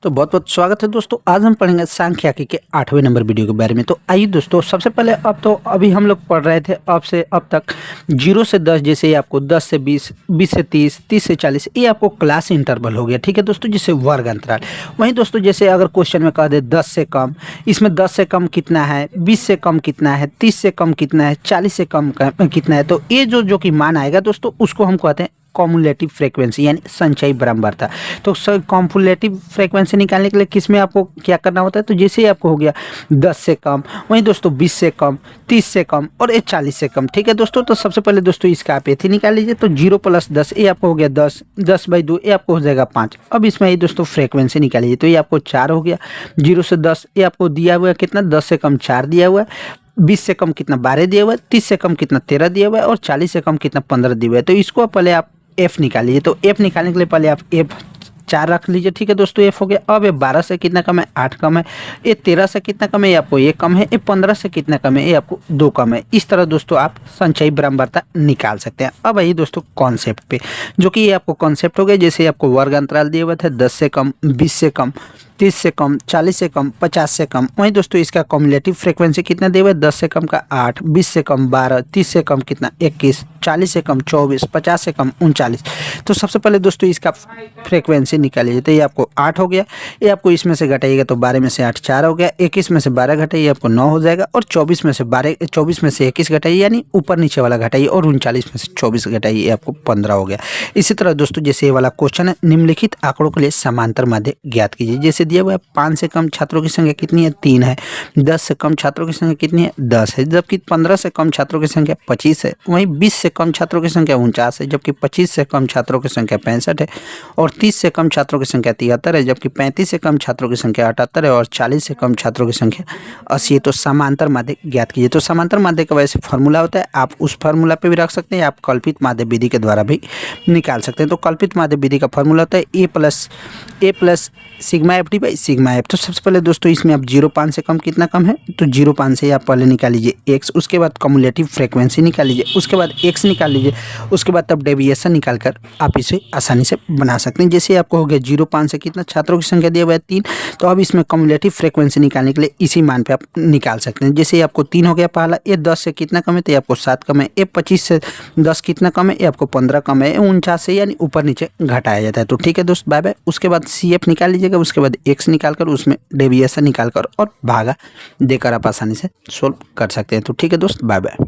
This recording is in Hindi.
तो बहुत बहुत स्वागत है दोस्तों। आज हम पढ़ेंगे सांख्यिकी के 8वें नंबर वीडियो के बारे में। तो आइए दोस्तों, सबसे पहले अभी हम लोग पढ़ रहे थे अब से अब तक 0 से 10, जैसे आपको 10 से 20, 20 से 30, 30 से 40, ये आपको क्लास इंटरवल हो गया। ठीक है दोस्तों, जिसे वर्ग अंतराल। वहीं दोस्तों, जैसे अगर क्वेश्चन में कह दे 10 से कम, इसमें 10 से कम कितना है, 20 से कम कितना है, 30 से कम कितना है, 40 से कम कितना है, तो ये जो कि मान आएगा दोस्तों, उसको हम कहते हैं कॉम्युलेटिव फ्रीक्वेंसी, यानी संचयी बारंबारता। तो कॉम्युलेटिव फ्रीक्वेंसी निकालने के लिए किस में आपको क्या करना होता है, तो जैसे ही आपको हो गया 10 से कम, वहीं दोस्तों 20 से कम, 30 से कम और 40 से कम। ठीक है दोस्तों, तो सबसे पहले दोस्तों इसका आप एथी निकाल लीजिए। तो 0 + 10, ये आपको हो गया 10, 10/2 ये आपको हो जाएगा 5। अब इसमें ये दोस्तों फ्रीक्वेंसी निकाल लीजिए, तो ये आपको 4 हो गया। 0 से 10 ये आपको दिया हुआ है कितना, 10 से कम 4 दिया हुआ है, 20 से कम कितना 12 दिया हुआ है, 30 से कम कितना 13 दिया हुआ है और 40 से कम कितना 15 दिया हुआ है। तो इसको पहले आप एफ निकाल लीजिए। तो एफ निकालने के लिए पहले आप एफ 4 रख लीजिए। ठीक है दोस्तों, एफ हो गया। अब ये 12 से कितना कम है, 8 कम है। ये 13 से कितना कम है, ये आपको 1 कम है। ये 15 से कितना कम है, ये आपको 2 कम है। इस तरह दोस्तों आप संचयी बारंबारता निकाल सकते हैं। अब आइए दोस्तों कॉन्सेप्ट पे, जो कि ये आपको कॉन्सेप्ट हो गया। जैसे आपको वर्ग अंतराल दिए हुए थे 10 से कम, 20 से कम, 30 से कम, 40 से कम, 50 से कम। वहीं दोस्तों इसका कॉम्युलेटिव फ्रीक्वेंसी कितना दिया हुआ है, 10 से कम का 8, 20 से कम 12, 30 से कम कितना 21, 40 से कम 24, 50 से कम 39। तो सबसे पहले दोस्तों इसका फ्रीक्वेंसी निकालिए। तो ये आपको 8 हो गया। ये आपको इसमें से घटाइएगा तो 12 में से 8 4 हो गया। 21 में से 12 घटाइए, आपको 9 हो जाएगा। और 24 में से 21 घटाइए, यानी ऊपर नीचे वाला घटाइए, और 39 में से 24 घटाइए, ये आपको 15 हो गया। इसी तरह दोस्तों, जैसे ये वाला क्वेश्चन है, निम्नलिखित आंकड़ों के लिए समांतर माध्य ज्ञात कीजिए। जैसे दिया हुआ है 5 से कम छात्रों की संख्या कितनी है, 3 है। 10 से कम छात्रों की संख्या कितनी है, 10 है। जबकि 15 से कम छात्रों की संख्या 25 है। वहीं 20 से कम छात्रों की संख्या 49 है। जबकि 25 से कम छात्रों की संख्या 65 है। और 30 से कम छात्रों की संख्या 73 है। जबकि 35 से कम छात्रों की संख्या 78 है। और 40 से कम छात्रों की संख्या 80 है। तो समांतर माध्य ज्ञात कीजिए। तो समांतर माध्य का वैसे फॉर्मूला होता है, आप उस फार्मूला पे भी रख सकते हैं, आप कल्पित माध्य विधि के द्वारा भी निकाल सकते हैं। तो कल्पित माध्य विधि का फॉर्मूला होता है A plus sigma F D by sigma F. तो सबसे पहले दोस्तों इसमें आप 0.5 से कम कितना कम है, तो 0.5 से आप पहले निकाल लीजिए एक्स, उसके बाद कम्युलेटिव फ्रीक्वेंसी निकाल लीजिए, उसके बाद एक्स निकाल लीजिए, उसके बाद तब डेविएशन निकालकर आप इसे आसानी से बना सकते हैं। जैसे आपको हो गया 0.5 से कितना छात्रों की संख्या दिया हुआ है 3, तो अब इसमें कम्युलेटिव फ्रीक्वेंसी निकालने के लिए इसी मान पे आप निकाल सकते हैं। जैसे आपको 3 हो गया पहला, ये 10 से कितना कम है, तो ये आपको 7 कम है। ये 25 से 10 कितना कम है, ये आपको 15 कम है। 49 से यानी ऊपर नीचे घटाया जाता है। तो ठीक है दोस्त, बाय बाय। उसके बाद सी एफ निकाल लीजिएगा, उसके बाद एक्स निकालकर उसमें डेविएशन निकालकर और भागा देकर आप आसानी से सोल्व कर सकते हैं। तो ठीक है दोस्त, बाय बाय।